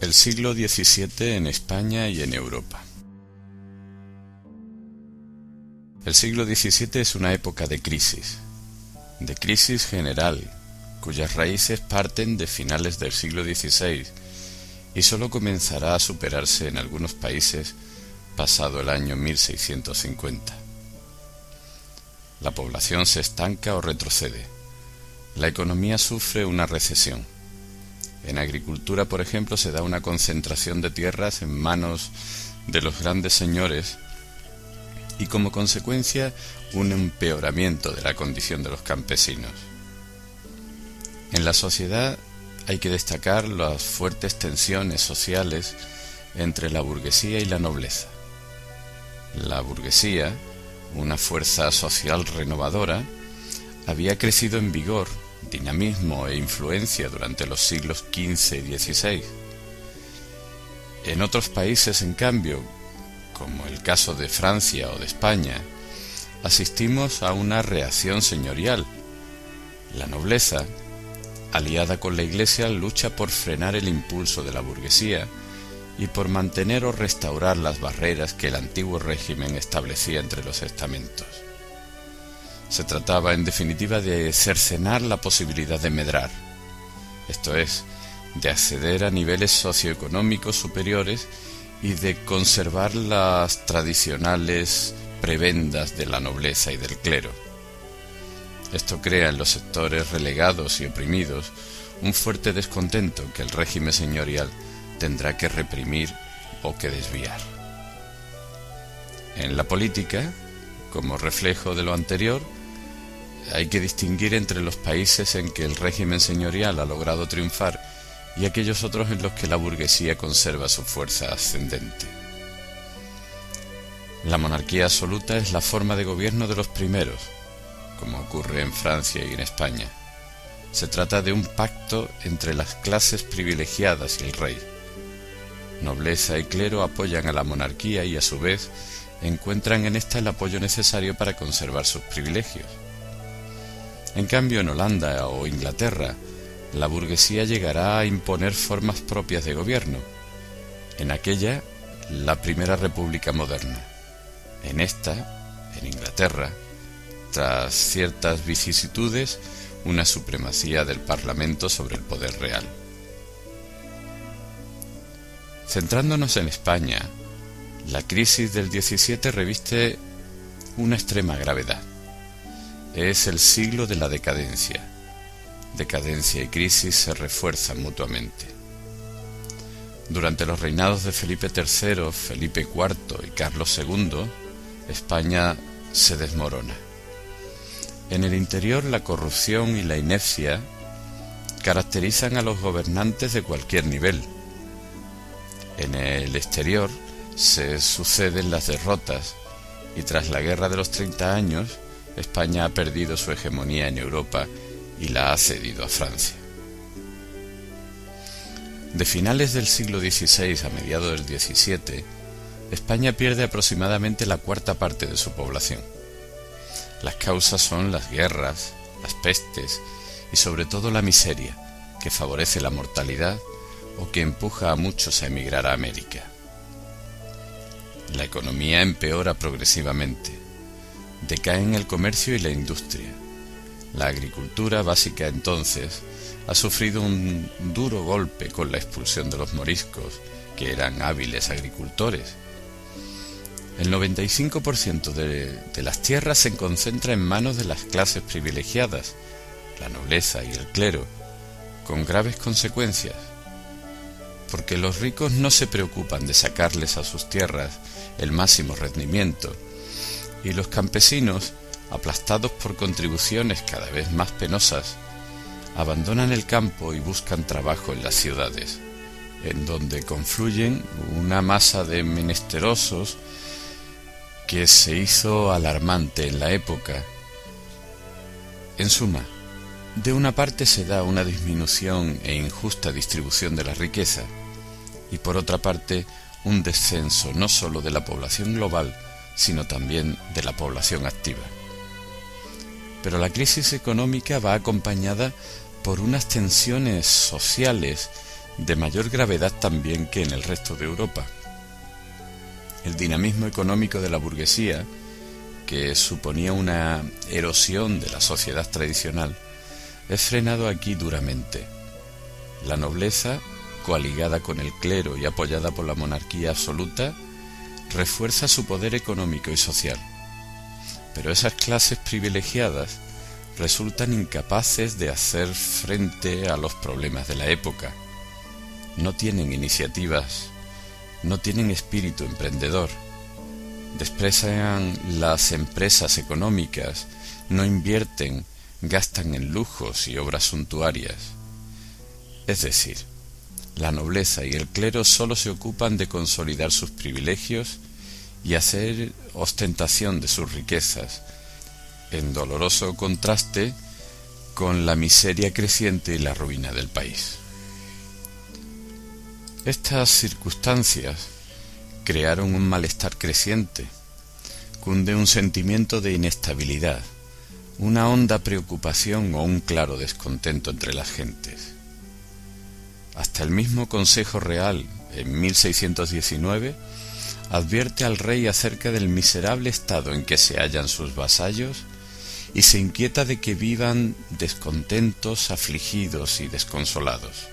El siglo XVII en España y en Europa. El siglo XVII es una época de crisis general, cuyas raíces parten de finales del siglo XVI y sólo comenzará a superarse en algunos países pasado el año 1650. La población se estanca o retrocede. La economía sufre una recesión. En agricultura, por ejemplo, se da una concentración de tierras en manos de los grandes señores y como consecuencia un empeoramiento de la condición de los campesinos. En la sociedad hay que destacar las fuertes tensiones sociales entre la burguesía y la nobleza. La burguesía, una fuerza social renovadora, había crecido en vigor, dinamismo e influencia durante los siglos XV y XVI. En otros países, en cambio, como el caso de Francia o de España, asistimos a una reacción señorial. La nobleza, aliada con la Iglesia, lucha por frenar el impulso de la burguesía y por mantener o restaurar las barreras que el antiguo régimen establecía entre los estamentos. Se trataba, en definitiva, de cercenar la posibilidad de medrar, esto es, de acceder a niveles socioeconómicos superiores y de conservar las tradicionales prebendas de la nobleza y del clero. Esto crea en los sectores relegados y oprimidos un fuerte descontento que el régimen señorial tendrá que reprimir o que desviar. En la política, como reflejo de lo anterior, hay que distinguir entre los países en que el régimen señorial ha logrado triunfar y aquellos otros en los que la burguesía conserva su fuerza ascendente. La monarquía absoluta es la forma de gobierno de los primeros, como ocurre en Francia y en España. Se trata de un pacto entre las clases privilegiadas y el rey. Nobleza y clero apoyan a la monarquía y a su vez encuentran en esta el apoyo necesario para conservar sus privilegios. En cambio, en Holanda o Inglaterra, la burguesía llegará a imponer formas propias de gobierno. En aquella, la primera república moderna. En esta, en Inglaterra, tras ciertas vicisitudes, una supremacía del Parlamento sobre el poder real. Centrándonos en España, la crisis del XVII reviste una extrema gravedad. Es el siglo de la decadencia. Decadencia y crisis se refuerzan mutuamente. Durante los reinados de Felipe III, Felipe IV y Carlos II, España se desmorona. En el interior, la corrupción y la inercia caracterizan a los gobernantes de cualquier nivel. En el exterior se suceden las derrotas y tras la Guerra de los 30 años, España ha perdido su hegemonía en Europa y la ha cedido a Francia. De finales del siglo XVI a mediados del XVII, España pierde aproximadamente la cuarta parte de su población. Las causas son las guerras, las pestes y sobre todo la miseria, que favorece la mortalidad o que empuja a muchos a emigrar a América. La economía empeora progresivamente. Decaen el comercio y la industria. La agricultura básica entonces ha sufrido un duro golpe con la expulsión de los moriscos, que eran hábiles agricultores. El 95% de las tierras se concentra en manos de las clases privilegiadas, la nobleza y el clero, con graves consecuencias, porque los ricos no se preocupan de sacarles a sus tierras el máximo rendimiento, y los campesinos, aplastados por contribuciones cada vez más penosas, abandonan el campo y buscan trabajo en las ciudades, en donde confluyen una masa de menesterosos que se hizo alarmante en la época. En suma, de una parte se da una disminución e injusta distribución de la riqueza, y por otra parte un descenso no sólo de la población global, sino también de la población activa. Pero la crisis económica va acompañada por unas tensiones sociales de mayor gravedad también que en el resto de Europa. El dinamismo económico de la burguesía, que suponía una erosión de la sociedad tradicional, es frenado aquí duramente. La nobleza, coaligada con el clero y apoyada por la monarquía absoluta, refuerza su poder económico y social. Pero esas clases privilegiadas resultan incapaces de hacer frente a los problemas de la época. No tienen iniciativas, no tienen espíritu emprendedor, desprecian las empresas económicas, no invierten, gastan en lujos y obras suntuarias. Es decir, la nobleza y el clero solo se ocupan de consolidar sus privilegios y hacer ostentación de sus riquezas, en doloroso contraste con la miseria creciente y la ruina del país. Estas circunstancias crearon un malestar creciente, cunde un sentimiento de inestabilidad, una honda preocupación o un claro descontento entre las gentes. Hasta el mismo Consejo Real, en 1619, advierte al rey acerca del miserable estado en que se hallan sus vasallos y se inquieta de que vivan descontentos, afligidos y desconsolados.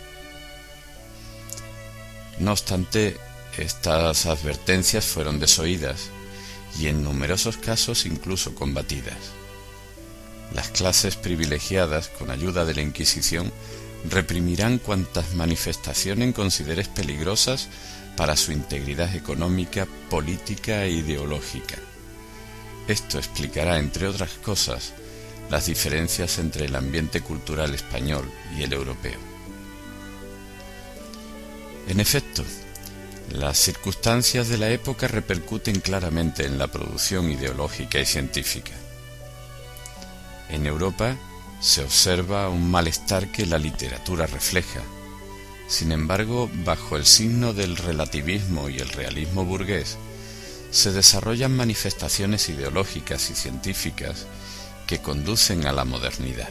No obstante, estas advertencias fueron desoídas y en numerosos casos incluso combatidas. Las clases privilegiadas, con ayuda de la Inquisición, reprimirán cuantas manifestaciones consideres peligrosas para su integridad económica, política e ideológica. Esto explicará, entre otras cosas, las diferencias entre el ambiente cultural español y el europeo. En efecto, las circunstancias de la época repercuten claramente en la producción ideológica y científica. En Europa se observa un malestar que la literatura refleja. Sin embargo, bajo el signo del relativismo y el realismo burgués, se desarrollan manifestaciones ideológicas y científicas que conducen a la modernidad.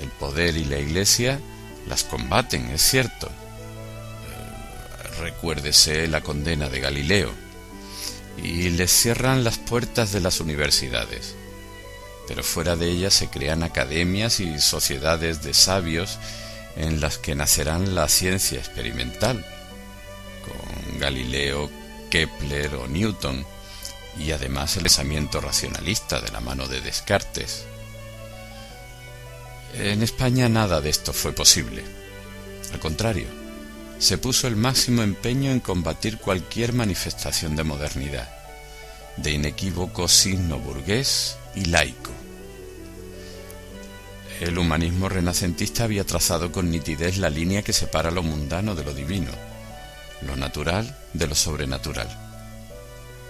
El poder y la Iglesia las combaten, es cierto. Recuérdese la condena de Galileo, y les cierran las puertas de las universidades. Pero fuera de ellas se crean academias y sociedades de sabios en las que nacerán la ciencia experimental, con Galileo, Kepler o Newton, y además el pensamiento racionalista de la mano de Descartes. En España nada de esto fue posible. Al contrario, se puso el máximo empeño en combatir cualquier manifestación de modernidad, de inequívoco signo burgués y laico. El humanismo renacentista había trazado con nitidez la línea que separa lo mundano de lo divino, lo natural de lo sobrenatural.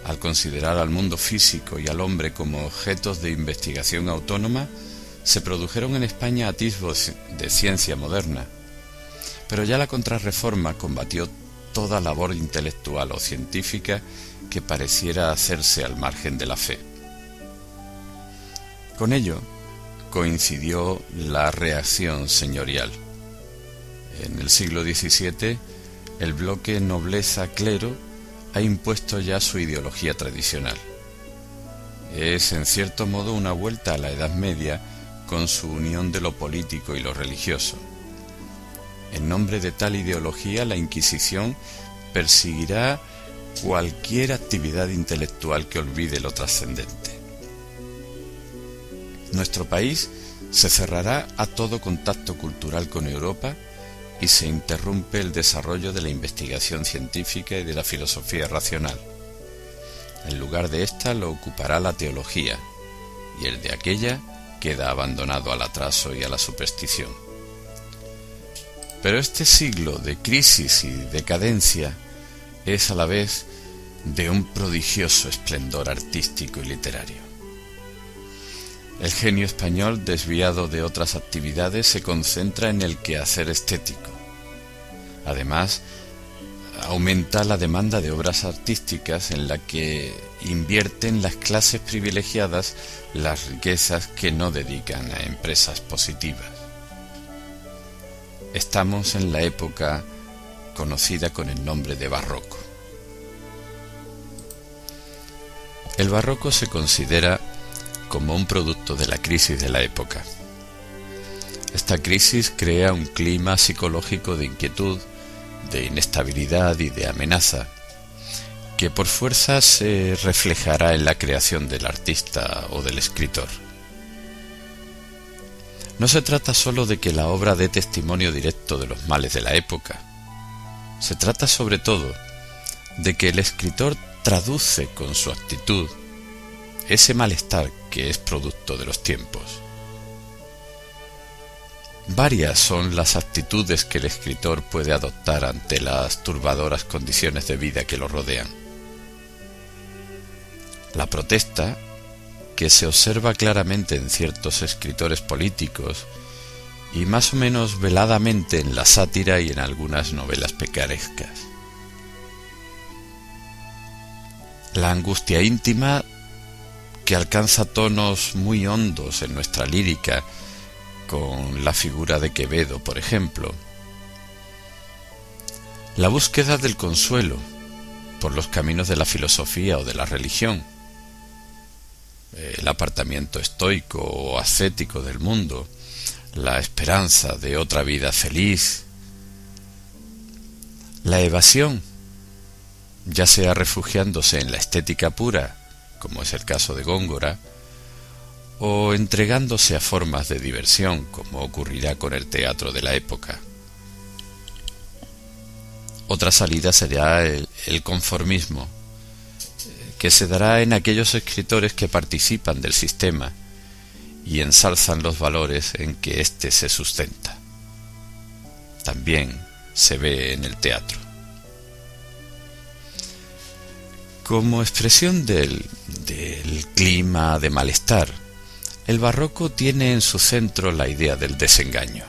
Al considerar al mundo físico y al hombre como objetos de investigación autónoma, se produjeron en España atisbos de ciencia moderna, pero ya la Contrarreforma combatió toda labor intelectual o científica que pareciera hacerse al margen de la fe. Con ello coincidió la reacción señorial. En el siglo XVII, el bloque nobleza-clero ha impuesto ya su ideología tradicional. Es, en cierto modo, una vuelta a la Edad Media con su unión de lo político y lo religioso. En nombre de tal ideología, la Inquisición perseguirá cualquier actividad intelectual que olvide lo trascendente. Nuestro país se cerrará a todo contacto cultural con Europa y se interrumpe el desarrollo de la investigación científica y de la filosofía racional. En lugar de esta lo ocupará la teología, y el de aquella queda abandonado al atraso y a la superstición. Pero este siglo de crisis y decadencia es a la vez de un prodigioso esplendor artístico y literario. El genio español, desviado de otras actividades, se concentra en el quehacer estético. Además, aumenta la demanda de obras artísticas en la que invierten las clases privilegiadas las riquezas que no dedican a empresas positivas. Estamos en la época conocida con el nombre de Barroco. El Barroco se considera como un producto de la crisis de la época. Esta crisis crea un clima psicológico de inquietud, de inestabilidad y de amenaza, que por fuerza se reflejará en la creación del artista o del escritor. No se trata solo de que la obra dé testimonio directo de los males de la época. Se trata sobre todo de que el escritor traduce con su actitud ese malestar que es producto de los tiempos. Varias son las actitudes que el escritor puede adoptar ante las turbadoras condiciones de vida que lo rodean. La protesta, que se observa claramente en ciertos escritores políticos y más o menos veladamente en la sátira y en algunas novelas picarescas. La angustia íntima, que alcanza tonos muy hondos en nuestra lírica, con la figura de Quevedo, por ejemplo. La búsqueda del consuelo por los caminos de la filosofía o de la religión. El apartamiento estoico o ascético del mundo. La esperanza de otra vida feliz. La evasión, ya sea refugiándose en la estética pura, como es el caso de Góngora, o entregándose a formas de diversión, como ocurrirá con el teatro de la época. Otra salida será el conformismo, que se dará en aquellos escritores que participan del sistema y ensalzan los valores en que éste se sustenta. También se ve en el teatro. Como expresión del clima de malestar, el barroco tiene en su centro la idea del desengaño.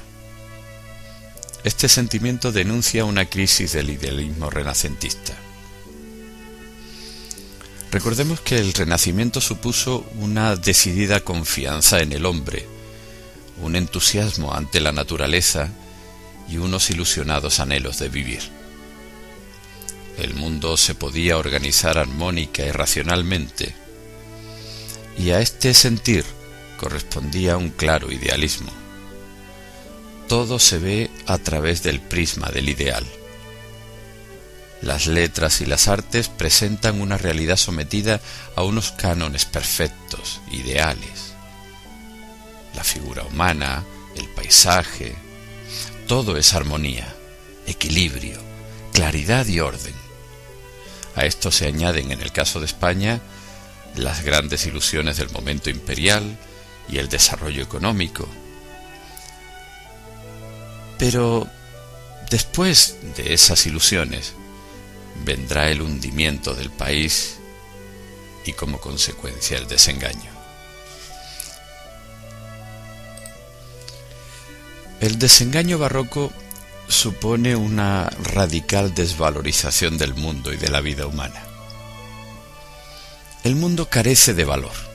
Este sentimiento denuncia una crisis del idealismo renacentista. Recordemos que el Renacimiento supuso una decidida confianza en el hombre, un entusiasmo ante la naturaleza y unos ilusionados anhelos de vivir. El mundo se podía organizar armónica y racionalmente, y a este sentir correspondía un claro idealismo. Todo se ve a través del prisma del ideal. Las letras y las artes presentan una realidad sometida a unos cánones perfectos, ideales. La figura humana, el paisaje, todo es armonía, equilibrio, claridad y orden. A esto se añaden, en el caso de España, las grandes ilusiones del momento imperial y el desarrollo económico. Pero después de esas ilusiones vendrá el hundimiento del país y como consecuencia el desengaño. El desengaño barroco supone una radical desvalorización del mundo y de la vida humana. El mundo carece de valor.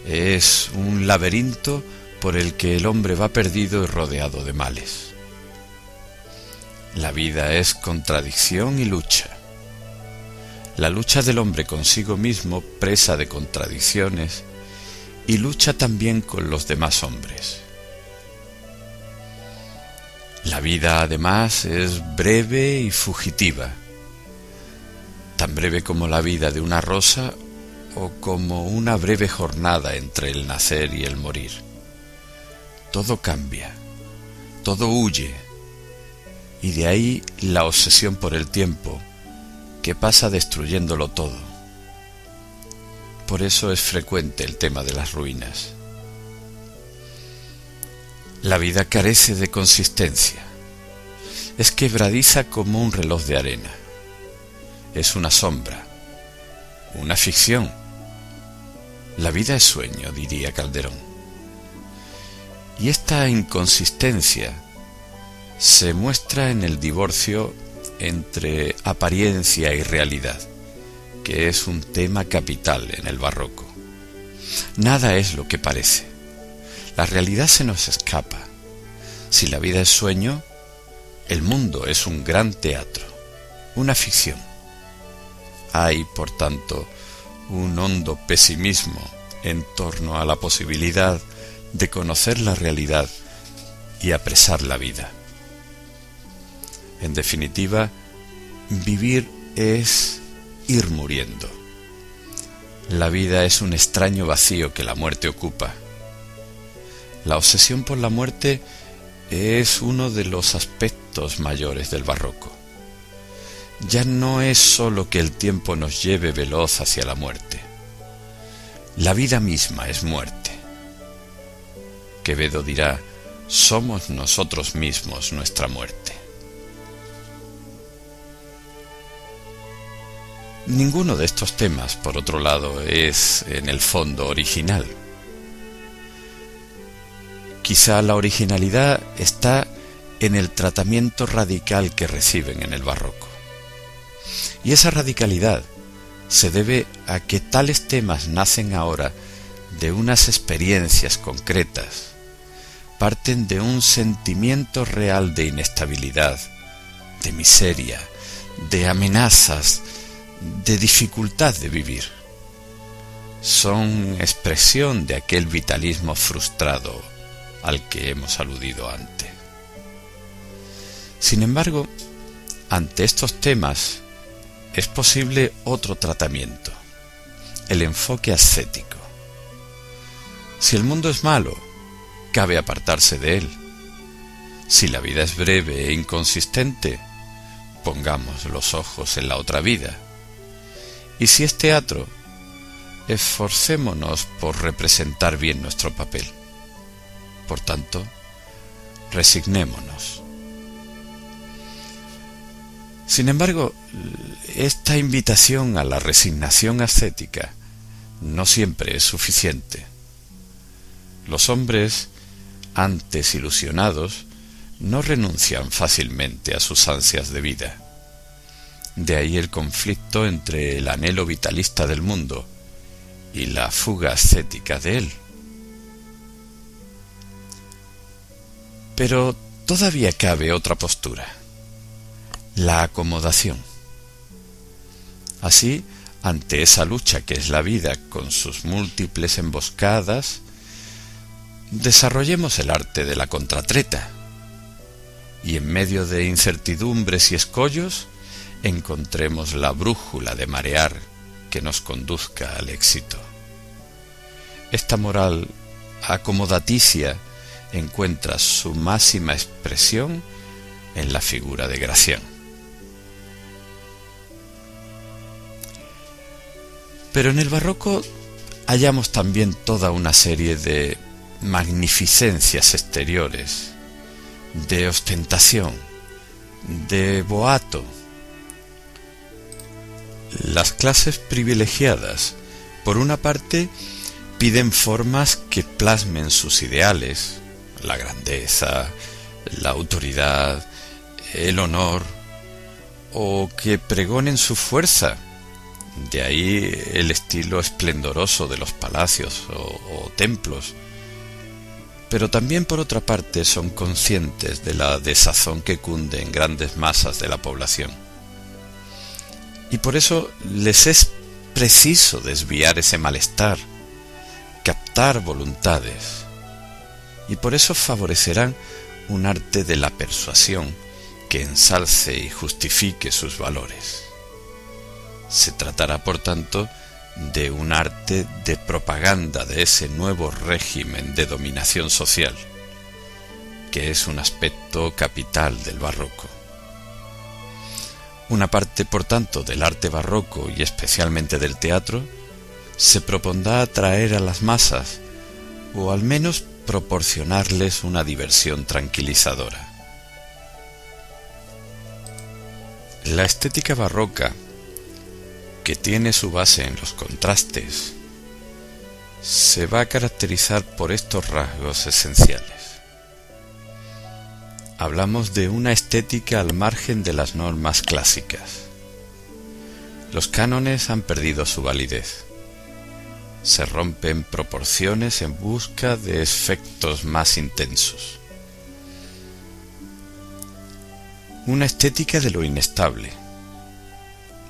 Es un laberinto por el que el hombre va perdido y rodeado de males. La vida es contradicción y lucha. La lucha del hombre consigo mismo, presa de contradicciones, y lucha también con los demás hombres. La vida, además, es breve y fugitiva, tan breve como la vida de una rosa o como una breve jornada entre el nacer y el morir. Todo cambia, todo huye, y de ahí la obsesión por el tiempo, que pasa destruyéndolo todo. Por eso es frecuente el tema de las ruinas. La vida carece de consistencia. Es quebradiza como un reloj de arena. Es una sombra, una ficción. La vida es sueño, diría Calderón. Y esta inconsistencia se muestra en el divorcio entre apariencia y realidad, que es un tema capital en el barroco. Nada es lo que parece. La realidad se nos escapa. Si la vida es sueño, el mundo es un gran teatro, una ficción. Hay, por tanto, un hondo pesimismo en torno a la posibilidad de conocer la realidad y apresar la vida. En definitiva, vivir es ir muriendo. La vida es un extraño vacío que la muerte ocupa. La obsesión por la muerte es uno de los aspectos mayores del barroco. Ya no es sólo que el tiempo nos lleve veloz hacia la muerte. La vida misma es muerte. Quevedo dirá: somos nosotros mismos nuestra muerte. Ninguno de estos temas, por otro lado, es en el fondo original. Quizá la originalidad está en el tratamiento radical que reciben en el barroco. Y esa radicalidad se debe a que tales temas nacen ahora de unas experiencias concretas, parten de un sentimiento real de inestabilidad, de miseria, de amenazas, de dificultad de vivir. Son expresión de aquel vitalismo frustrado al que hemos aludido antes. Sin embargo, ante estos temas es posible otro tratamiento, el enfoque ascético. Si el mundo es malo, cabe apartarse de él. Si la vida es breve e inconsistente, pongamos los ojos en la otra vida. Y si es teatro, esforcémonos por representar bien nuestro papel. Por tanto, resignémonos. Sin embargo, esta invitación a la resignación ascética no siempre es suficiente. Los hombres, antes ilusionados, no renuncian fácilmente a sus ansias de vida. De ahí el conflicto entre el anhelo vitalista del mundo y la fuga ascética de él. Pero todavía cabe otra postura, la acomodación. Así, ante esa lucha que es la vida con sus múltiples emboscadas, desarrollemos el arte de la contratreta y en medio de incertidumbres y escollos encontremos la brújula de marear que nos conduzca al éxito. Esta moral acomodaticia encuentra su máxima expresión en la figura de Gracián. Pero en el barroco hallamos también toda una serie de magnificencias exteriores, de ostentación, de boato. Las clases privilegiadas, por una parte, piden formas que plasmen sus ideales, la grandeza, la autoridad, el honor, o que pregonen su fuerza. De ahí el estilo esplendoroso de los palacios o templos. Pero también, por otra parte, son conscientes de la desazón que cunde en grandes masas de la población. Y por eso les es preciso desviar ese malestar, captar voluntades. Y por eso favorecerán un arte de la persuasión que ensalce y justifique sus valores. Se tratará, por tanto, de un arte de propaganda de ese nuevo régimen de dominación social, que es un aspecto capital del barroco. Una parte, por tanto, del arte barroco y especialmente del teatro se propondrá atraer a las masas, o al menos proporcionarles una diversión tranquilizadora. La estética barroca, que tiene su base en los contrastes, se va a caracterizar por estos rasgos esenciales. Hablamos de una estética al margen de las normas clásicas. Los cánones han perdido su validez. Se rompen proporciones en busca de efectos más intensos. Una estética de lo inestable.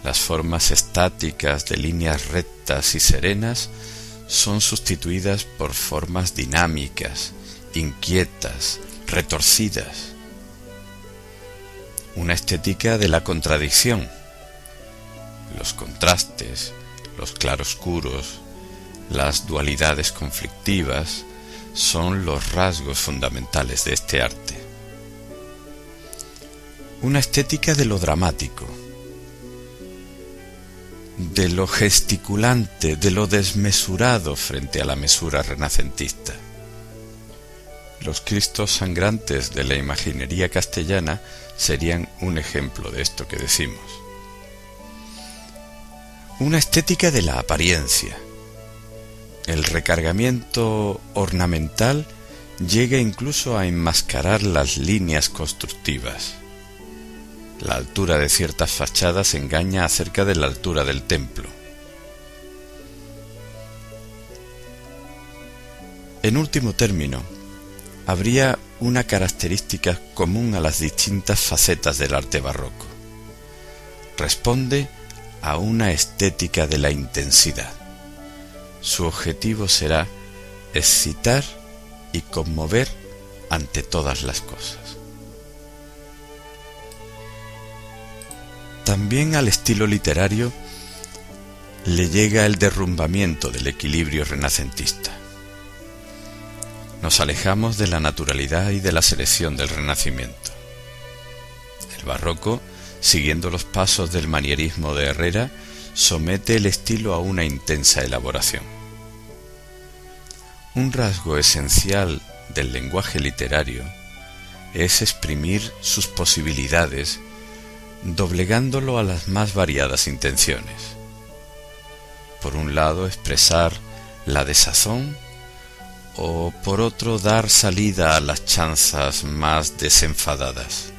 Las formas estáticas de líneas rectas y serenas son sustituidas por formas dinámicas, inquietas, retorcidas. Una estética de la contradicción. Los contrastes, los claroscuros, las dualidades conflictivas son los rasgos fundamentales de este arte. Una estética de lo dramático, de lo gesticulante, de lo desmesurado frente a la mesura renacentista. Los Cristos sangrantes de la imaginería castellana serían un ejemplo de esto que decimos. Una estética de la apariencia. El recargamiento ornamental llega incluso a enmascarar las líneas constructivas. La altura de ciertas fachadas engaña acerca de la altura del templo. En último término, habría una característica común a las distintas facetas del arte barroco. Responde a una estética de la intensidad. Su objetivo será excitar y conmover ante todas las cosas. También al estilo literario le llega el derrumbamiento del equilibrio renacentista. Nos alejamos de la naturalidad y de la selección del Renacimiento. El barroco, siguiendo los pasos del manierismo de Herrera, somete el estilo a una intensa elaboración. Un rasgo esencial del lenguaje literario es exprimir sus posibilidades, doblegándolo a las más variadas intenciones. Por un lado, expresar la desazón, o por otro dar salida a las chanzas más desenfadadas.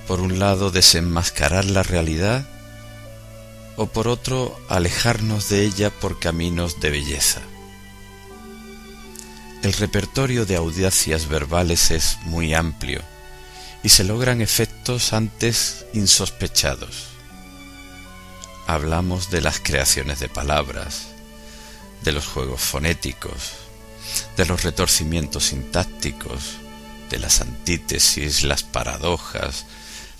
Por un lado desenmascarar la realidad, o por otro alejarnos de ella por caminos de belleza. El repertorio de audacias verbales es muy amplio y se logran efectos antes insospechados. Hablamos de las creaciones de palabras, de los juegos fonéticos, de los retorcimientos sintácticos, de las antítesis, las paradojas,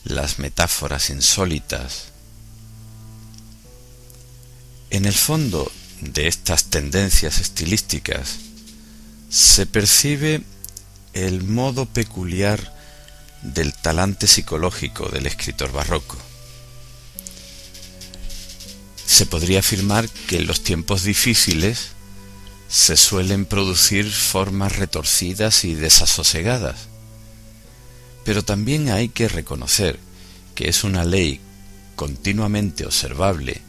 las metáforas insólitas. En el fondo de estas tendencias estilísticas se percibe el modo peculiar del talante psicológico del escritor barroco. Se podría afirmar que en los tiempos difíciles se suelen producir formas retorcidas y desasosegadas, pero también hay que reconocer que es una ley continuamente observable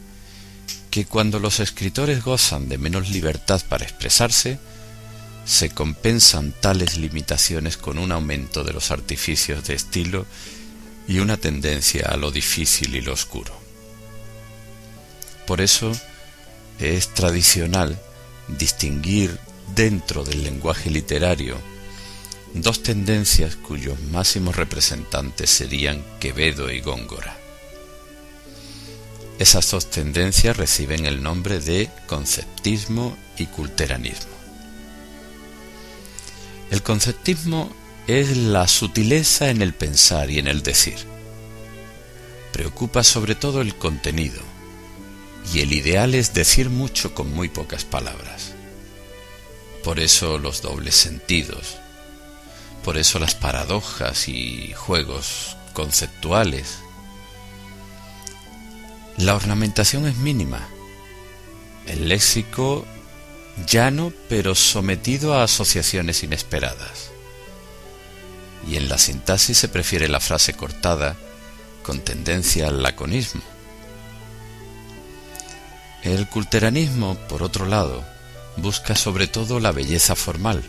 que cuando los escritores gozan de menos libertad para expresarse, se compensan tales limitaciones con un aumento de los artificios de estilo y una tendencia a lo difícil y lo oscuro. Por eso es tradicional distinguir dentro del lenguaje literario dos tendencias cuyos máximos representantes serían Quevedo y Góngora. Esas dos tendencias reciben el nombre de conceptismo y culteranismo. El conceptismo es la sutileza en el pensar y en el decir. Preocupa sobre todo el contenido, y el ideal es decir mucho con muy pocas palabras. Por eso los dobles sentidos, por eso las paradojas y juegos conceptuales. La ornamentación es mínima, el léxico llano pero sometido a asociaciones inesperadas. Y en la sintaxis se prefiere la frase cortada con tendencia al laconismo. El culteranismo, por otro lado, busca sobre todo la belleza formal.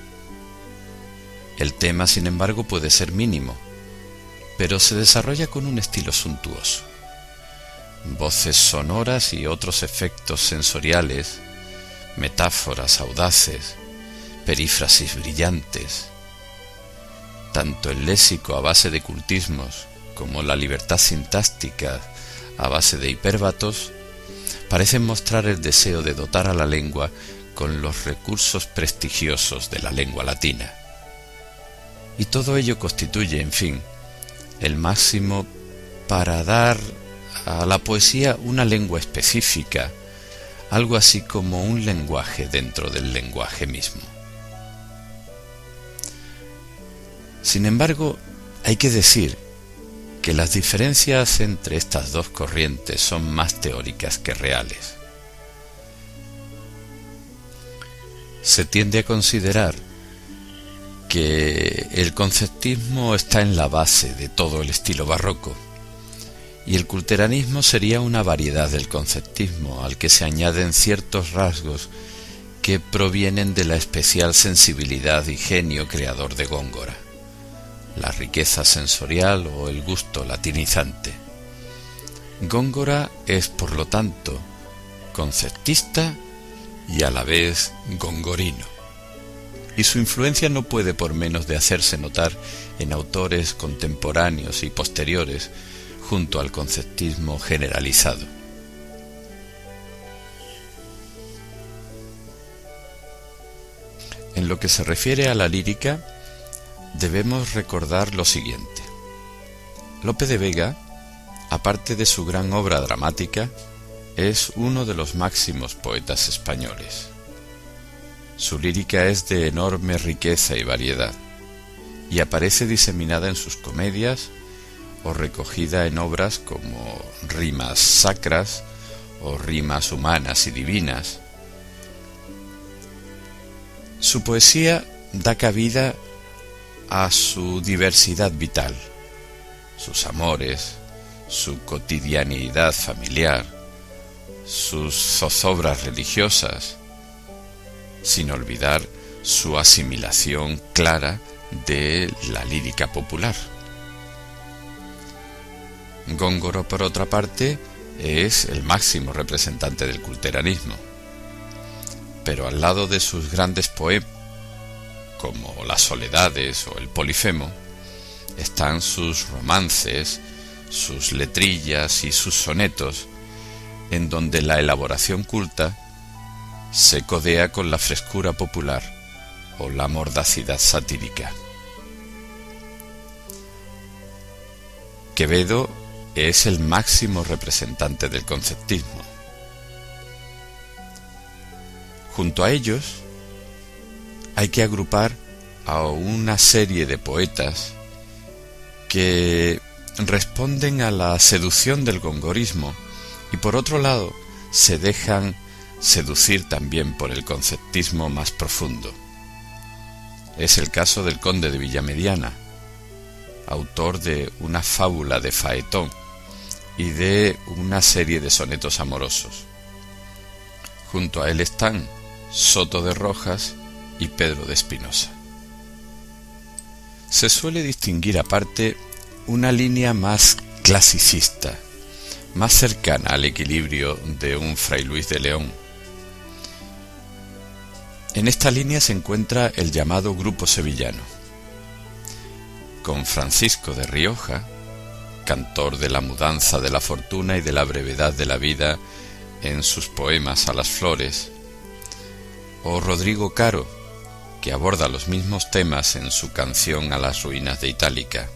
El tema, sin embargo, puede ser mínimo, pero se desarrolla con un estilo suntuoso. Voces sonoras y otros efectos sensoriales, metáforas audaces, perífrasis brillantes. tanto el léxico a base de cultismos como la libertad sintáctica a base de hipérbatos, parecen mostrar el deseo de dotar a la lengua con los recursos prestigiosos de la lengua latina. Y todo ello constituye, en fin, el máximo para dar a la poesía una lengua específica, algo así como un lenguaje dentro del lenguaje mismo. Sin embargo, hay que decir que las diferencias entre estas dos corrientes son más teóricas que reales. Se tiende a considerar que el conceptismo está en la base de todo el estilo barroco, y el culteranismo sería una variedad del conceptismo al que se añaden ciertos rasgos que provienen de la especial sensibilidad y genio creador de Góngora, la riqueza sensorial o el gusto latinizante. Góngora es, por lo tanto, conceptista y a la vez gongorino, y su influencia no puede por menos de hacerse notar en autores contemporáneos y posteriores junto al conceptismo generalizado. En lo que se refiere a la lírica, debemos recordar lo siguiente. Lope de Vega, aparte de su gran obra dramática, es uno de los máximos poetas españoles. Su lírica es de enorme riqueza y variedad, y aparece diseminada en sus comedias o recogida en obras como Rimas sacras o Rimas humanas y divinas. Su poesía da cabida a su diversidad vital, sus amores, su cotidianidad familiar, sus zozobras religiosas, sin olvidar su asimilación clara de la lírica popular. Góngora, por otra parte, es el máximo representante del culteranismo, pero al lado de sus grandes poemas, como Las Soledades o el Polifemo, están sus romances, sus letrillas y sus sonetos, en donde la elaboración culta se codea con la frescura popular o la mordacidad satírica. Quevedo es el máximo representante del conceptismo. Junto a ellos hay que agrupar a una serie de poetas que responden a la seducción del gongorismo y por otro lado se dejan seducir también por el conceptismo más profundo. Es el caso del conde de Villamediana, autor de una fábula de Faetón y de una serie de sonetos amorosos. Junto a él están Soto de Rojas y Pedro de Espinosa. Se suele distinguir aparte una línea más clasicista, más cercana al equilibrio de un Fray Luis de León. En esta línea se encuentra el llamado grupo sevillano, con Francisco de Rioja, cantor de la mudanza de la fortuna y de la brevedad de la vida en sus poemas a las flores, o Rodrigo Caro, que aborda los mismos temas en su canción a las ruinas de Itálica,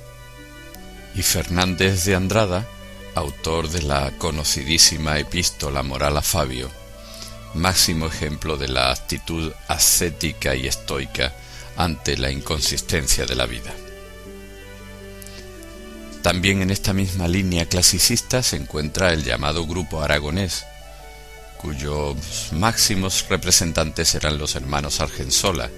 y Fernández de Andrada, autor de la conocidísima epístola Moral a Fabio, máximo ejemplo de la actitud ascética y estoica ante la inconsistencia de la vida. También en esta misma línea clasicista se encuentra el llamado grupo aragonés, cuyos máximos representantes eran los hermanos Argensola,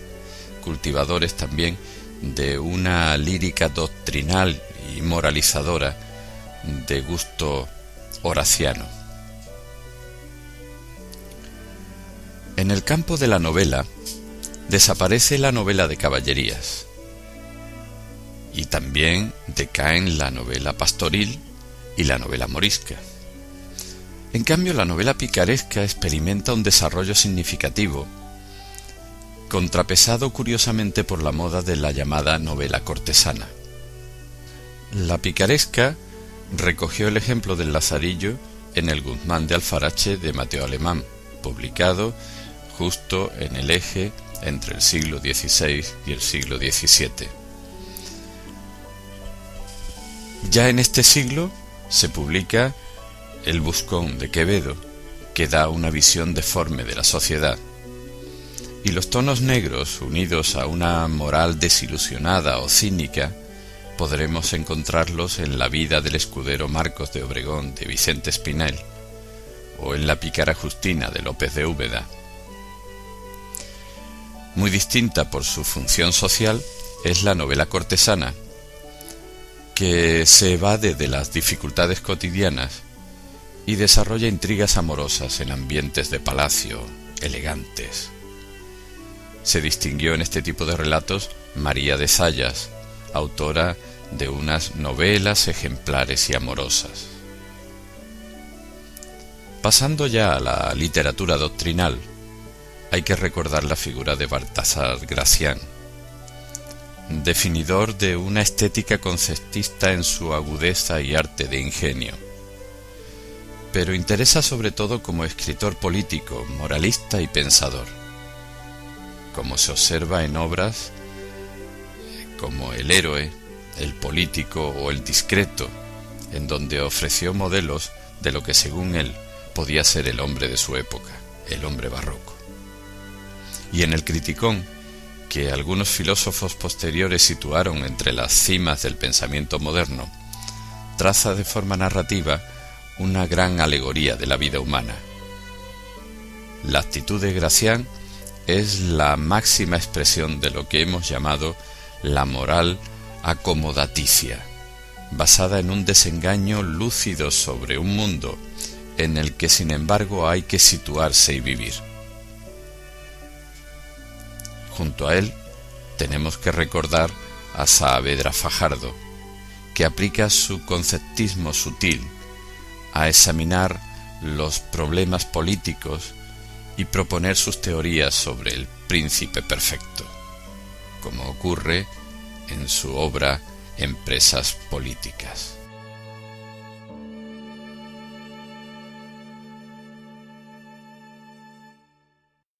cultivadores también de una lírica doctrinal y moralizadora de gusto horaciano. En el campo de la novela desaparece la novela de caballerías y también decaen la novela pastoril y la novela morisca. En cambio, la novela picaresca experimenta un desarrollo significativo contrapesado curiosamente por la moda de la llamada novela cortesana. La picaresca recogió el ejemplo del Lazarillo en el Guzmán de Alfarache de Mateo Alemán, publicado justo en el eje entre el siglo XVI y el siglo XVII. Ya en este siglo se publica El Buscón de Quevedo, que da una visión deforme de la sociedad, y los tonos negros, unidos a una moral desilusionada o cínica, podremos encontrarlos en La vida del escudero Marcos de Obregón de Vicente Espinel, o en La pícara Justina de López de Úbeda. Muy distinta por su función social es la novela cortesana, que se evade de las dificultades cotidianas y desarrolla intrigas amorosas en ambientes de palacio, elegantes. Se distinguió en este tipo de relatos María de Zayas, autora de unas novelas ejemplares y amorosas. Pasando ya a la literatura doctrinal, hay que recordar la figura de Baltasar Gracián, definidor de una estética conceptista en su agudeza y arte de ingenio, pero interesa sobre todo como escritor político, moralista y pensador, como se observa en obras como El héroe, El político o El discreto, en donde ofreció modelos de lo que según él podía ser el hombre de su época, el hombre barroco. Y en El criticón, que algunos filósofos posteriores situaron entre las cimas del pensamiento moderno, traza de forma narrativa una gran alegoría de la vida humana. La actitud de Gracián es la máxima expresión de lo que hemos llamado la moral acomodaticia, basada en un desengaño lúcido sobre un mundo en el que sin embargo hay que situarse y vivir. Junto a él tenemos que recordar a Saavedra Fajardo, que aplica su conceptismo sutil a examinar los problemas políticos y proponer sus teorías sobre el príncipe perfecto, como ocurre en su obra Empresas políticas.